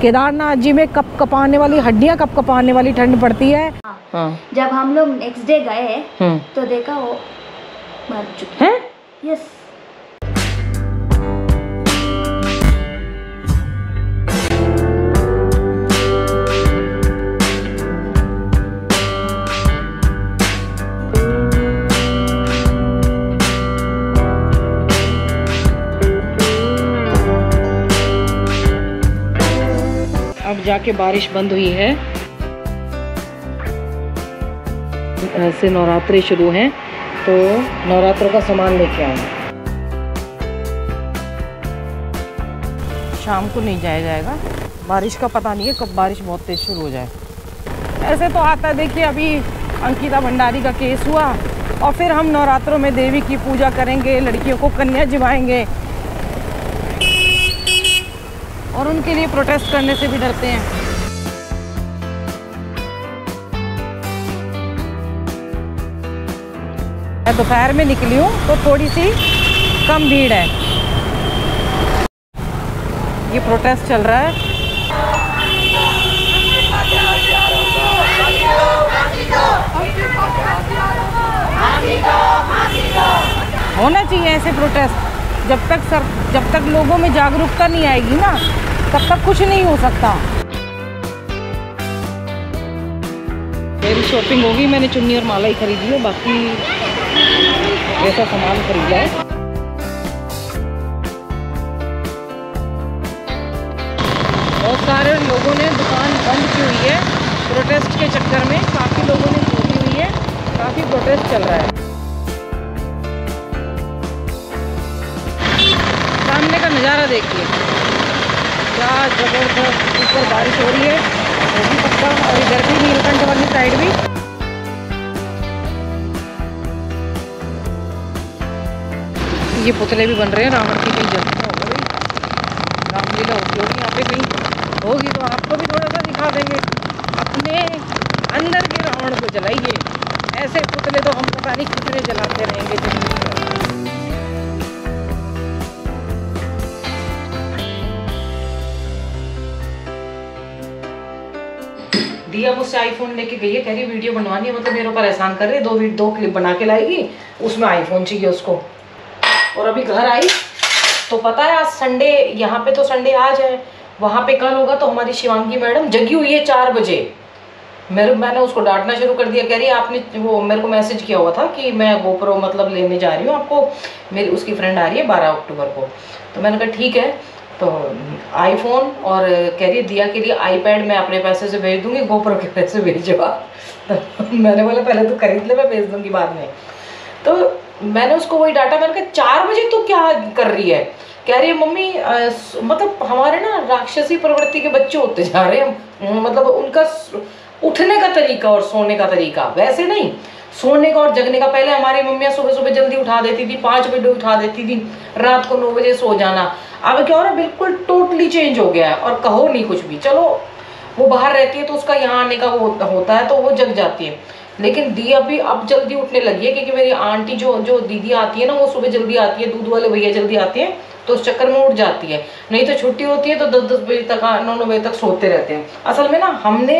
केदारनाथ जी में कप कपाने वाली हड्डियां कप कपाने वाली ठंड पड़ती है। हाँ। जब हम लोग नेक्स्ट डे गए तो देखा वो मर चुकी है। यस। अब जाके बारिश बंद हुई है। ऐसे नवरात्रे शुरू हैं तो नवरात्रों का सामान लेके आए। शाम को नहीं जाया जाएगा, बारिश का पता नहीं है कब बारिश बहुत तेज शुरू हो जाए। ऐसे तो आता है, देखिए अभी अंकिता भंडारी का केस हुआ और फिर हम नवरात्रों में देवी की पूजा करेंगे, लड़कियों को कन्या जिवाएंगे और उनके लिए प्रोटेस्ट करने से भी डरते हैं। मैं दोपहर में निकली हूँ तो थोड़ी सी कम भीड़ है। ये प्रोटेस्ट चल रहा है। होना चाहिए ऐसे प्रोटेस्ट। जब तक लोगों में जागरूकता नहीं आएगी ना, तब तक कुछ नहीं हो सकता। मेरी शॉपिंग होगी, मैंने चुन्नी और माला ही खरीदी है, बाकी ऐसा सामान खरीदा है। बहुत सारे लोगों ने दुकान बंद की हुई है प्रोटेस्ट के चक्कर में। काफ़ी लोगों ने खोली हुई है, काफ़ी प्रोटेस्ट चल रहा है। सामने का नज़ारा देखिए, क्या जबरदस्त। ऊपर बारिश हो रही है, हो भी सकता, और इधर भी नीलकंठ वाली साइड भी। ये पुतले भी बन रहे हैं रावण की। कहीं जल्दी हो गई रामलीला होती होगी यहाँ पे, कहीं होगी तो आपको भी थोड़ा सा दिखा देंगे। अपने अंदर के रावण को जलाइए। ऐसे पुतले तो हम पता नहीं कितने जलाते रहेंगे जिंदगी में। दिया मुझसे आईफोन लेके गई है, कह रही वीडियो बनवानी है, मतलब मेरे ऊपर एहसान कर रही है। दो क्लिप बना के लाएगी, उसमें आईफोन चाहिए उसको। और अभी घर आई तो पता है आज संडे, यहाँ पे तो संडे आज है, वहाँ पे कल होगा। तो हमारी शिवांगी मैडम जगी हुई है 4 बजे। मैंने उसको डांटना शुरू कर दिया। कह रही है आपने वो मेरे को मैसेज किया हुआ था कि मैं गोप्रो मतलब लेने जा रही हूँ आपको, मेरी उसकी फ्रेंड आ रही है 12 अक्टूबर को। तो मैंने कहा ठीक है। तो आईफोन और कह रही है दिया के लिए आईपैड मैं अपने पैसे से भेज दूँगी, गोप्रो के पैसे भेजवा। तो मैंने बोला पहले तो खरीद ले, मैं भेज दूँगी बाद में। तो मैंने उसको वही डाटा, मैंने कहा 4 बजे तो क्या कर रही है। कह रही है मम्मी मतलब हमारे ना राक्षसी प्रवृत्ति के बच्चे होते जा रहे हैं, मतलब उनका उठने का तरीका और सोने का तरीका वैसे नहीं, सोने का और जगने का। पहले हमारी मम्मियाँ सुबह सुबह जल्दी उठा देती थी, 5 बजे उठा देती थी, रात को 9 बजे सो जाना। अब क्या हो रहा है, बिल्कुल टोटली चेंज हो गया है। और कहो नहीं कुछ भी, चलो वो बाहर रहती है तो उसका यहाँ आने का वो होता है तो वो जग जाती है। लेकिन दिया भी अब जल्दी उठने लगी है, क्योंकि मेरी आंटी जो दीदी आती है ना, वो सुबह जल्दी आती है, दूध वाले भैया जल्दी आते हैं तो उस चक्कर में उठ जाती है। नहीं तो छुट्टी होती है तो 10-10 बजे तक 9-9 बजे तक सोते रहते हैं। असल में ना हमने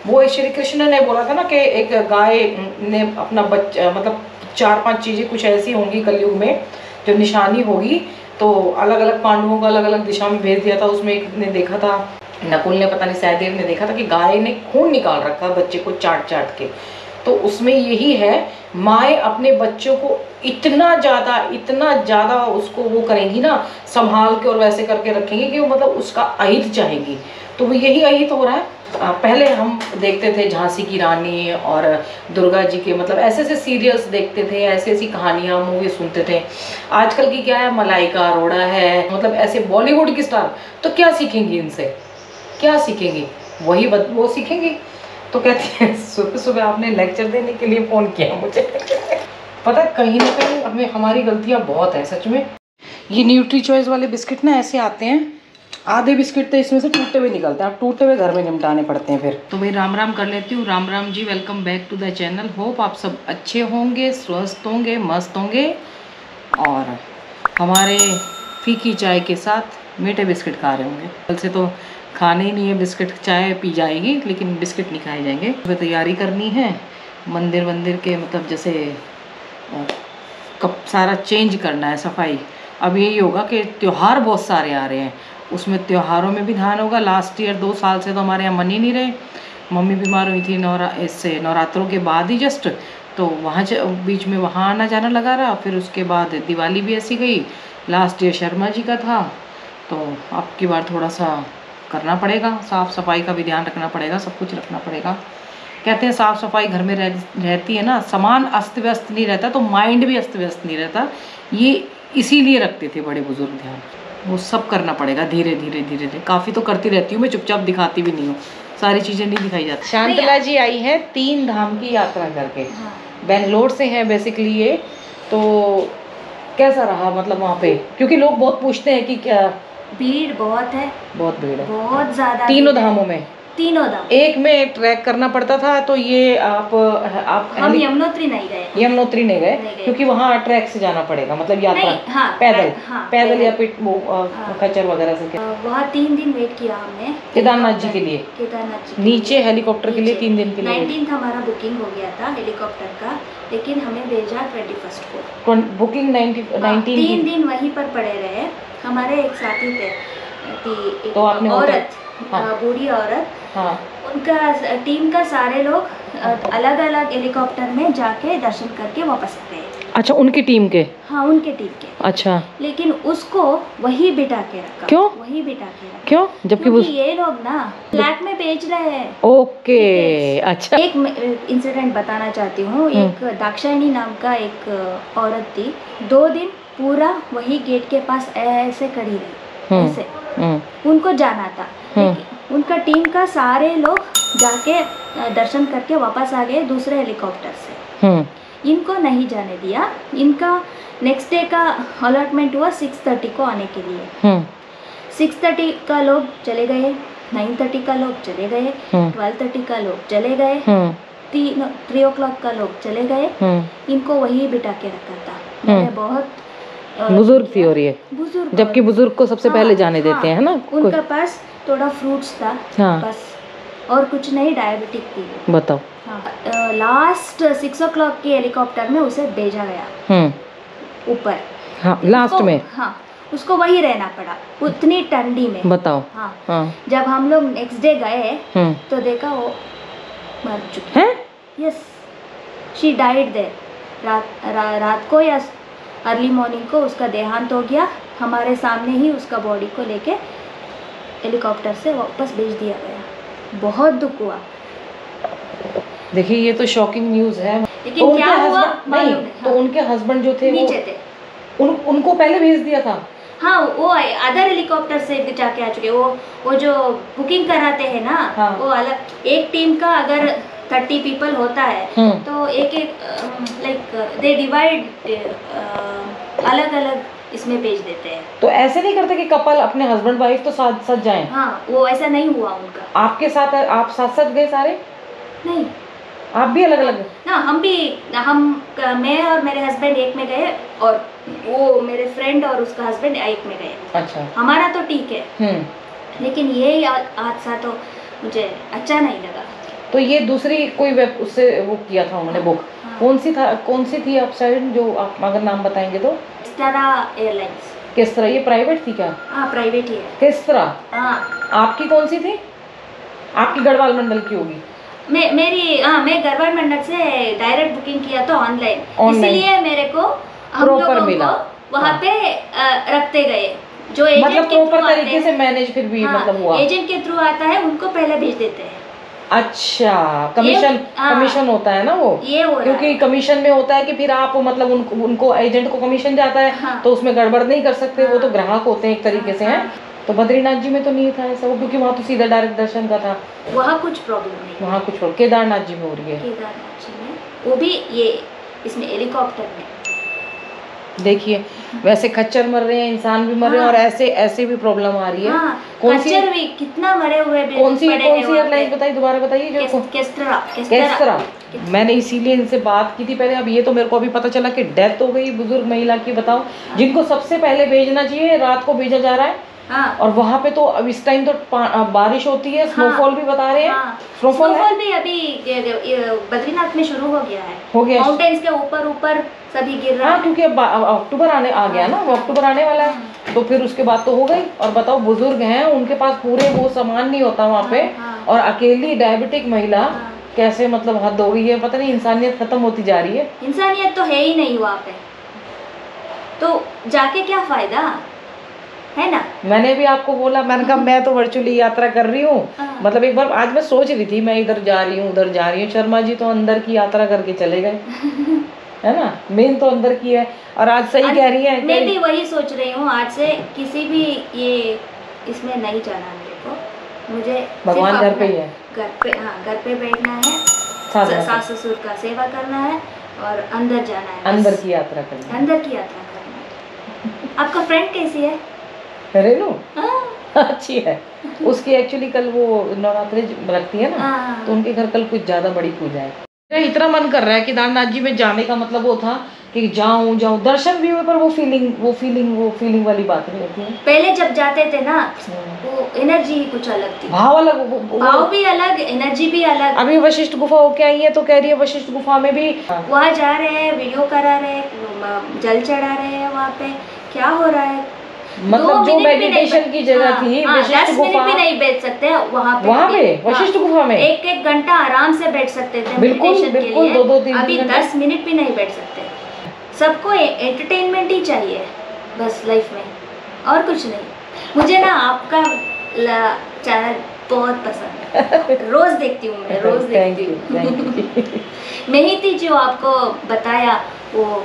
वो श्री कृष्ण ने बोला था ना कि एक गाय ने अपना बच्चा, मतलब 4-5 चीज़ें कुछ ऐसी होंगी कलयुग में जो निशानी होगी, तो अलग अलग पांडवों को अलग अलग दिशा में भेज दिया था। उसमें एक ने देखा था, नकुल ने पता नहीं सहदेव ने देखा था कि गाय ने खून निकाल रखा बच्चे को चाट के। तो उसमें यही है, माएँ अपने बच्चों को इतना ज़्यादा उसको वो करेंगी ना, संभाल के और वैसे करके रखेंगी कि वो मतलब उसका अहित चाहेंगी। तो वो यही अहित हो रहा है। पहले हम देखते थे झांसी की रानी और दुर्गा जी के, मतलब ऐसे ऐसे सीरियल्स देखते थे, ऐसी ऐसी कहानियाँ मूवी सुनते थे। आजकल की क्या है, मलाइका अरोड़ा है, मतलब ऐसे बॉलीवुड की स्टार। तो क्या सीखेंगी इनसे, क्या सीखेंगी, वही वो सीखेंगी। तो कहती है सुबह सुबह आपने लेक्चर देने के लिए फ़ोन किया मुझे। पता है कहीं ना कहीं हमारी गलतियाँ बहुत हैं सच में। ये न्यूट्री चॉइस वाले बिस्किट ना ऐसे आते हैं, आधे बिस्किट तो इसमें से टूटे हुए निकलते हैं, अब टूटे हुए घर में निपटाने पड़ते हैं फिर। तो भाई राम राम कर लेती हूँ। Ram Ram ji, welcome back to the channel. Hope आप सब अच्छे होंगे, स्वस्थ होंगे, मस्त होंगे और हमारे फीकी चाय के साथ मीठे बिस्किट खा रहे होंगे। कल से तो खाने ही नहीं है बिस्किट, चाय पी जाएगी लेकिन बिस्किट नहीं खाए जाएंगे। तो तैयारी करनी है मंदिर के मतलब जैसे कब सारा चेंज करना है, सफाई। अब यही होगा कि त्यौहार बहुत सारे आ रहे हैं, उसमें त्योहारों में भी ध्यान होगा। लास्ट ईयर 2 साल से तो हमारे यहाँ मन ही नहीं रहे, मम्मी बीमार हुई थी इससे नवरात्रों के बाद ही जस्ट, तो वहाँ बीच में वहाँ आना जाना लगा रहा। फिर उसके बाद दिवाली भी ऐसी गई, लास्ट ईयर शर्मा जी का था, तो अब की बार थोड़ा सा करना पड़ेगा, साफ़ सफाई का भी ध्यान रखना पड़ेगा, सब कुछ रखना पड़ेगा। कहते हैं साफ़ सफाई घर में रहती है ना, सामान अस्त व्यस्त नहीं रहता तो माइंड भी अस्त व्यस्त नहीं रहता। ये इसीलिए रखते थे बड़े बुजुर्ग ध्यान, वो सब करना पड़ेगा धीरे धीरे धीरे धीरे। काफ़ी तो करती रहती हूँ मैं, चुपचाप दिखाती भी नहीं हूँ, सारी चीज़ें नहीं दिखाई जाती। शांतला जी आई है 3 धाम की यात्रा करके, बेंगलोर से हैं बेसिकली ये। तो कैसा रहा मतलब वहाँ पे, क्योंकि लोग बहुत पूछते हैं कि क्या भीड़ बहुत है, बहुत भीड़ है, बहुत ज्यादा। तीनों धामों में, तीनों धाम एक में ट्रैक करना पड़ता था। तो ये आप हम यमुनोत्री नहीं गए, यमुनोत्री नहीं गए क्योंकि वहाँ ट्रैक से जाना पड़ेगा, मतलब यात्रा पैदल या पिट खच्चर वगैरह से। वहाँ 3 दिन वेट किया हमने केदारनाथ जी के लिए, नीचे हेलीकॉप्टर के लिए 3 दिन के लिए। 19th हमारा बुकिंग हो गया था हेलीकॉप्टर का, लेकिन हमें भेजा 21st को। बुकिंग 19 3 दिन वहीं पर पड़े रहे। हमारे एक साथी थे, तो आपने औरत, बूढ़ी औरत, हाँ, उनका टीम का सारे लोग अलग अलग हेलीकॉप्टर में जाके दर्शन करके वापस आ गए। अच्छा, उनकी टीम के? हाँ, उनके टीम के। अच्छा, लेकिन उसको वही बिठा के रखा। क्यों? वही बिठा के रखा क्यों? जबकि ये लोग ना फ्लैट में बेच रहे हैं। ओके, अच्छा। एक इंसिडेंट बताना चाहती हूँ। एक दाक्षायणी नाम का एक औरत थी, 2 दिन पूरा वही गेट के पास ऐसे खड़ी रही, ऐसे। उनको जाना था, लेकिन उनका टीम का सारे लोग जाके दर्शन करके वापस आ गए दूसरे हेलीकॉप्टर से। इनको नहीं जाने दिया। इनका नेक्स्ट डे का अलॉटमेंट हुआ 6:30 को आने के लिए। 6:30 का लोग चले गए, 9:30 का लोग चले गए, 12:30 का लोग चले गए, 3 o'clock का लोग चले गए। इनको वही बिठा के रखा था। मैंने बहुत बुजुर्ग थी और ये बुजुर्ग, जबकि बुजुर्ग को सबसे पहले जाने देते हैं, है ना। उनका पास थोड़ा फ्रूट्स था, बस, और कुछ नहीं, डायबिटिक थी। बताओ। लास्ट 6 o'clock के हेलीकॉप्टर में उसे भेजा गया ऊपर। हाँ, लास्ट में। हाँ, उसको वही रहना पड़ा उतनी ठंडी में। बताओ। हाँ। जब हम लोग नेक्स्ट डे गए तो देखा वो मर चुकी है। Yes, she died there. रात को या अर्ली मॉर्निंग को उसका देहांत हो गया। हमारे सामने ही उसका बॉडी को लेके हेलीकॉप्टर से वापस भेज दिया गया। बहुत दुख हुआ। देखिए, ये तो शॉकिंग न्यूज़ है। लेकिन तो क्या हुआ नहीं, तो उनके हस्बैंड जो थे नीचे थे, उनको पहले भेज दिया था। हाँ, वो अदर हेलीकॉप्टर से जाके आ चुके। वो जो बुकिंग कराते हैं ना, हाँ, वो अलग। एक टीम का अगर 30 पीपल होता है तो एक लाइक दे डिवाइड, अलग अलग इसमें भेज देते हैं। तो ऐसे नहीं करते कि कपल अपने हस्बैंड वाइफ तो साथ साथ जाएं? हाँ, वो ऐसा नहीं हुआ उनका। आपके साथ आप साथ साथ गए सारे? नहीं, आप भी अलग अलग? ना, मैं और मेरे हस्बैंड एक में गए, और वो मेरे फ्रेंड और उसका हस्बैंड एक में गए। अच्छा, हमारा तो ठीक है, लेकिन ये हादसा तो मुझे अच्छा नहीं लगा। तो ये दूसरी कोई वेब उससे वो किया था उन्होंने बुक? हाँ। कौन सी थी आप साइड, जो आप अगर नाम बताएंगे तो? किस्तारा एयरलाइंस। किस तरह, ये प्राइवेट थी क्या? हाँ, प्राइवेट ही है। किस तरह? हाँ। आपकी कौन सी थी? आपकी गढ़वाल मंडल की होगी। मैं गढ़वाल मंडल से डायरेक्ट बुकिंग किया था ऑनलाइन, इसलिए मेरे को हम लोगों को वहाँ पे रखते गए। जो एजेंट मतलब प्रॉपर तरीके से मैनेज फिर भी मतलब हुआ। एजेंट के थ्रू आता है, उनको पहले भेज देते हैं। अच्छा, कमीशन होता है ना वो, क्योंकि कमीशन में होता है कि फिर आप मतलब उनको एजेंट को कमीशन जाता है, तो उसमें गड़बड़ नहीं कर सकते। वो तो ग्राहक होते हैं एक तरीके से हैं। तो बद्रीनाथ जी में तो नहीं था ऐसा, वो क्योंकि वहाँ तो सीधा डायरेक्ट दर्शन का था। वहाँ कुछ प्रॉब्लम नहीं, वहाँ कुछ प्रॉब्लम। केदारनाथ जी में हो रही है। केदारनाथ जी में, वो भी ये इसमें हेलीकॉप्टर में। देखिए, वैसे खच्चर मर रहे हैं, इंसान भी मर रहे हैं, और ऐसे भी प्रॉब्लम आ रही है। खच्चर भी कितना मरे हुए। कौन सी एयरलाइंस बताइए, दोबारा बताइए। केस्ट्रा। मैंने इसीलिए इनसे बात की थी पहले। अब ये तो मेरे को अभी पता चला कि डेथ हो गई बुजुर्ग महिला की। बताओ, जिनको सबसे पहले भेजना चाहिए रात को भेजा जा रहा है। हाँ। और वहाँ पे तो अब इस टाइम तो बारिश होती है, स्नोफॉल भी बता रहे हैं। हाँ। स्नोफॉल भी अभी बद्रीनाथ में शुरू हो गया है, हो गया, माउंटेन्स के ऊपर ऊपर सभी गिर रहा है। हाँ, क्योंकि अब अक्टूबर आ गया ना, वो अक्टूबर आने वाला है, तो फिर उसके बाद तो हो गई। और बताओ, बुजुर्ग हैं, उनके पास पूरे वो सामान नहीं होता वहाँ पे, और अकेली डायबिटिक महिला कैसे, मतलब हद हो गई है, पता नहीं, इंसानियत खत्म होती जा रही है। इंसानियत तो है ही नहीं वहाँ पे, तो जाके क्या फायदा है ना। मैंने भी आपको बोला, मैंने कहा मैं तो वर्चुअली यात्रा कर रही हूँ, मतलब एक बार आज मैं सोच रही थी मैं इधर जा रही हूँ उधर जा रही हूँ। शर्मा जी तो अंदर की यात्रा करके चले गए है ना, मेन तो अंदर की है। और आज सही कह रही है, मैं भी वही सोच रही हूँ, आज से किसी भी ये इसमें नहीं जाना मेरे को, मुझे भगवान घर पे ही है, घर पे बैठना है, सास ससुर का सेवा करना है और अंदर जाना है, अंदर की यात्रा करना है, अंदर की यात्रा करना है। आपका फ्रेंड कैसी है? रेनू अच्छी है। उसकी एक्चुअली कल वो नवरात्रि रखती है ना, तो उनके घर कल कुछ ज्यादा बड़ी पूजा है। इतना मन कर रहा है केदारनाथ जी में जाने का, मतलब वो था कि जाऊं दर्शन भी हुए, पर वो फीलिंग वाली बात नहीं होती है। पहले जब जाते थे ना, वो एनर्जी ही कुछ अलग थी, भाव अलग, भाव भी अलग, एनर्जी भी अलग। अभी वशिष्ठ गुफा होके आई है तो कह रही है वशिष्ठ गुफा में भी वहाँ जा रहे हैं, वीडियो करा रहे हैं, जल चढ़ा रहे हैं, वहाँ पे क्या हो रहा है, मतलब जो मेडिटेशन की जगह थी, वशिष्ठ गुफा भी नहीं बैठ सकते वहाँ पे वशिष्ठ गुफा में 1-1 घंटा आराम से बैठ सकते थे मेडिटेशन के लिए, 2-2-3 अभी 10 मिनट भी नहीं बैठ सकते। सबको एंटरटेनमेंट ही चाहिए बस लाइफ में, और कुछ नहीं। मुझे ना आपका चैनल बहुत पसंद है, रोज देखती हूँ मैं, रोज देखती हूँ। मैं ही थी जो आपको बताया, वो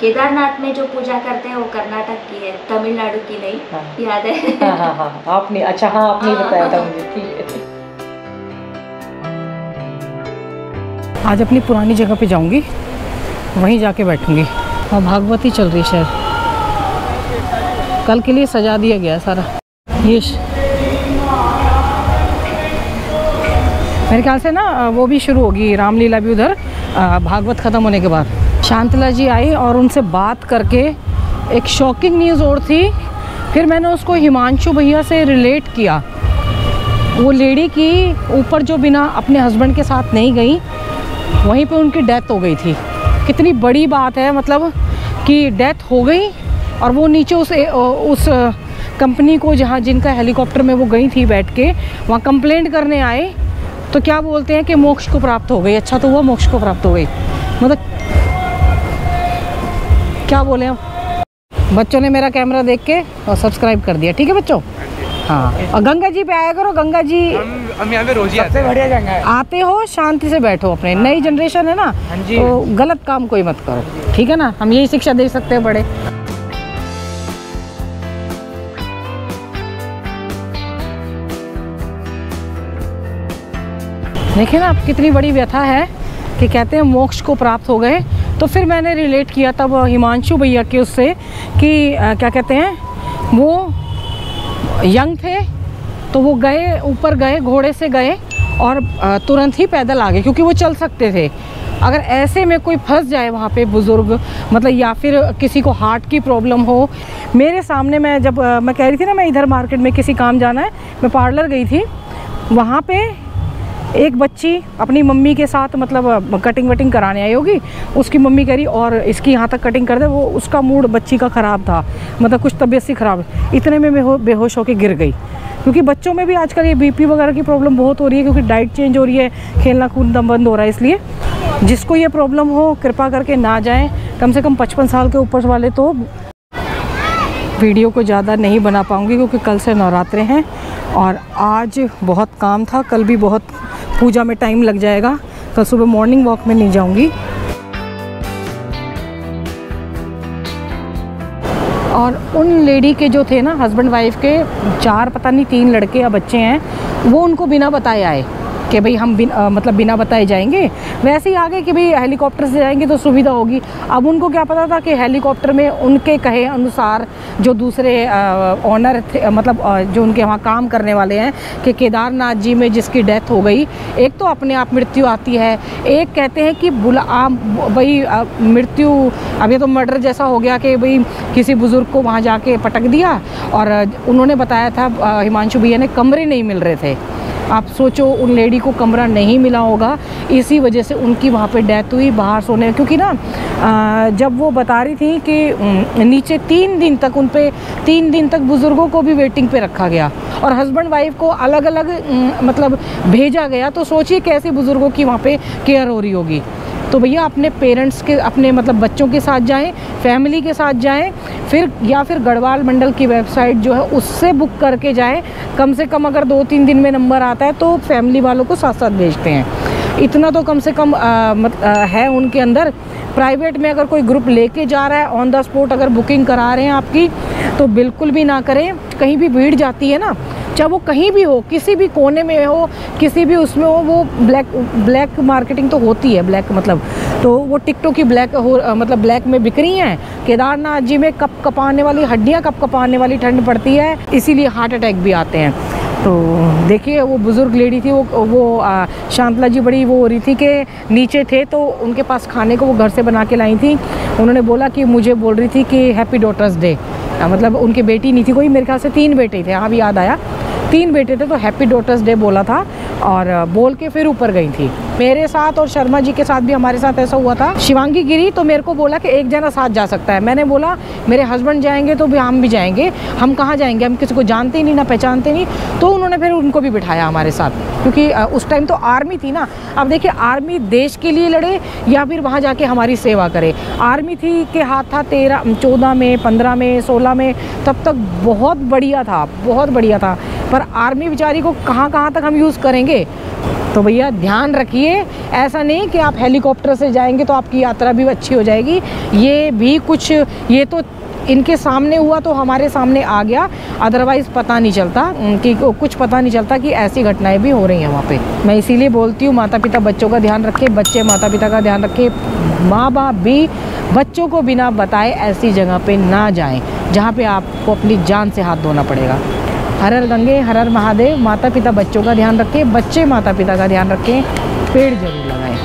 केदारनाथ में जो पूजा करते हैं वो कर्नाटक की है, तमिलनाडु की नहीं। हाँ। याद है? हाँ, आपने, अच्छा हाँ, आपने बताया था मुझे, ठीक है। आज अपनी पुरानी जगह पे जाऊंगी, वहीं जाके बैठूंगी। और भागवती चल रही शायद, कल के लिए सजा दिया गया सारा। ये मेरे ख्याल से ना वो भी शुरू होगी, रामलीला भी उधर, भागवत ख़त्म होने के बाद। शांतला जी आई और उनसे बात करके एक शॉकिंग न्यूज़ और थी, फिर मैंने उसको हिमांशु भैया से रिलेट किया। वो लेडी की ऊपर जो बिना अपने हस्बैंड के साथ नहीं गई, वहीं पे उनकी डेथ हो गई थी। कितनी बड़ी बात है, मतलब कि डेथ हो गई और वो नीचे उस कंपनी को जहाँ जिनका हेलीकॉप्टर में वो गई थी बैठ के, वहाँ कंप्लेंट करने आए तो क्या बोलते हैं कि मोक्ष को प्राप्त हो गई। अच्छा तो हुआ मोक्ष को प्राप्त हो गई, मतलब क्या बोले हम। बच्चों ने मेरा कैमरा देख के और सब्सक्राइब कर दिया, ठीक है बच्चों। हाँ, और गंगा जी पे आया करो, गंगा जी हम यहाँ पे रोज ही आते हैं, बढ़िया जगह है। आते हो, शांति से बैठो, अपने नई जनरेशन है ना, तो गलत काम कोई मत करो, ठीक है ना। हम यही शिक्षा दे सकते हैं बड़े। देखिए ना आप, कितनी बड़ी व्यथा है कि कहते हैं मोक्ष को प्राप्त हो गए। तो फिर मैंने रिलेट किया तब हिमांशु भैया के उससे कि क्या कहते हैं, वो यंग थे तो वो गए, ऊपर गए, घोड़े से गए और तुरंत ही पैदल आ गए, क्योंकि वो चल सकते थे। अगर ऐसे में कोई फंस जाए वहाँ पे बुज़ुर्ग, मतलब या फिर किसी को हार्ट की प्रॉब्लम हो। मेरे सामने मैं मैं कह रही थी ना, मैं इधर मार्केट में किसी काम जाना है, मैं पार्लर गई थी, वहाँ पे एक बच्ची अपनी मम्मी के साथ, मतलब कटिंग वटिंग कराने आई होगी, उसकी मम्मी कह रही और इसकी यहाँ तक कटिंग कर दे। वो उसका मूड बच्ची का ख़राब था, मतलब कुछ तबीयत सी ख़राब, इतने में बेहोश होकर गिर गई। क्योंकि बच्चों में भी आजकल ये बीपी वगैरह की प्रॉब्लम बहुत हो रही है, क्योंकि डाइट चेंज हो रही है, खेलना कूदना बंद हो रहा है। इसलिए जिसको ये प्रॉब्लम हो कृपा करके ना जाएं, कम से कम 55 साल के ऊपर वाले तो। वीडियो को ज़्यादा नहीं बना पाऊँगी क्योंकि कल से नवरात्रे हैं और आज बहुत काम था, कल भी बहुत पूजा में टाइम लग जाएगा, कल सुबह मॉर्निंग वॉक में नहीं जाऊंगी। और उन लेडी के जो थे ना, हस्बैंड वाइफ के 4 पता नहीं 3 लड़के या बच्चे हैं, वो उनको बिना बताए आए कि भाई हम मतलब बिना बताए जाएंगे। वैसे ही आगे कि भाई हेलीकॉप्टर से जाएंगे तो सुविधा होगी। अब उनको क्या पता था कि हेलीकॉप्टर में उनके कहे अनुसार जो दूसरे ऑनर थे, मतलब जो उनके वहाँ काम करने वाले हैं, कि केदारनाथ जी में जिसकी डेथ हो गई, एक तो अपने आप मृत्यु आती है, एक कहते हैं कि भाई मृत्यु, अब ये तो मर्डर जैसा हो गया कि भाई किसी बुज़ुर्ग को वहाँ जाके पटक दिया। और उन्होंने बताया था हिमांशु भैया ने, कमरे नहीं मिल रहे थे। आप सोचो उन लेडी को कमरा नहीं मिला होगा, इसी वजह से उनकी वहाँ पे डेथ हुई बाहर सोने। क्योंकि ना जब वो बता रही थी कि नीचे 3 दिन तक उन पे 3 दिन तक बुज़ुर्गों को भी वेटिंग पे रखा गया और हस्बैंड वाइफ को अलग अलग मतलब भेजा गया। तो सोचिए कैसे बुज़ुर्गों की वहाँ पे केयर हो रही होगी। तो भैया अपने पेरेंट्स के, अपने मतलब बच्चों के साथ जाएं, फैमिली के साथ जाएं, फिर या फिर गढ़वाल मंडल की वेबसाइट जो है उससे बुक करके जाएं। कम से कम अगर 2-3 दिन में नंबर आता है तो फैमिली वालों को साथ साथ भेजते हैं। इतना तो कम से कम है उनके अंदर। प्राइवेट में अगर कोई ग्रुप लेके जा रहा है, ऑन द स्पॉट अगर बुकिंग करा रहे हैं आपकी, तो बिल्कुल भी ना करें। कहीं भी भीड़ जाती है ना, चाहे वो कहीं भी हो, किसी भी कोने में हो, किसी भी उसमें हो, वो ब्लैक मार्केटिंग तो होती है। ब्लैक मतलब तो वो टिकटों की मतलब ब्लैक में बिक रही हैं। केदारनाथ जी में कप कपाने वाली हड्डियाँ, कप कपाने वाली ठंड पड़ती है, इसीलिए हार्ट अटैक भी आते हैं। तो देखिए वो बुज़ुर्ग लेडी थी, वो शांतला जी बड़ी वो हो रही थी कि नीचे थे तो उनके पास खाने को वो घर से बना के लाई थी। उन्होंने बोला कि मुझे बोल रही थी कि हैप्पी डॉटर्स डे, मतलब उनकी बेटी नहीं थी कोई, मेरे ख्याल से 3 बेटे थे, हाँ भी याद आया, 3 बेटे थे, तो हैप्पी डॉटर्स डे बोला था और बोल के फिर ऊपर गई थी। मेरे साथ और शर्मा जी के साथ भी हमारे साथ ऐसा हुआ था। शिवांगी गिरी तो मेरे को बोला कि एक जना साथ जा सकता है। मैंने बोला मेरे हस्बैंड जाएंगे तो भी हम भी जाएंगे, हम कहाँ जाएंगे, हम किसी को जानते ही नहीं, ना पहचानते नहीं। तो उन्होंने फिर उनको भी बिठाया हमारे साथ, क्योंकि उस टाइम तो आर्मी थी ना। अब देखिए आर्मी देश के लिए लड़े या फिर वहाँ जाके हमारी सेवा करे। आर्मी थी कि हाथ था 14 में, 15 में, 16 में, तब तक बहुत बढ़िया था, बहुत बढ़िया था। पर आर्मी बेचारी को कहाँ तक हम यूज़ करेंगे। तो भैया ध्यान रखिए, ऐसा नहीं कि आप हेलीकॉप्टर से जाएंगे तो आपकी यात्रा भी अच्छी हो जाएगी। ये भी कुछ, ये तो इनके सामने हुआ तो हमारे सामने आ गया, अदरवाइज़ पता नहीं चलता कि कुछ पता नहीं चलता कि ऐसी घटनाएं भी हो रही हैं वहाँ पे। मैं इसीलिए बोलती हूँ माता पिता बच्चों का ध्यान रखें, बच्चे माता पिता का ध्यान रखें, माँ बाप भी बच्चों को बिना बताए ऐसी जगह पे ना जाएं जहाँ पे आपको अपनी जान से हाथ धोना पड़ेगा। हर हर गंगे, हर हर महादेव। माता पिता बच्चों का ध्यान रखें, बच्चे माता पिता का ध्यान रखें, पेड़ जरूर लगाएं।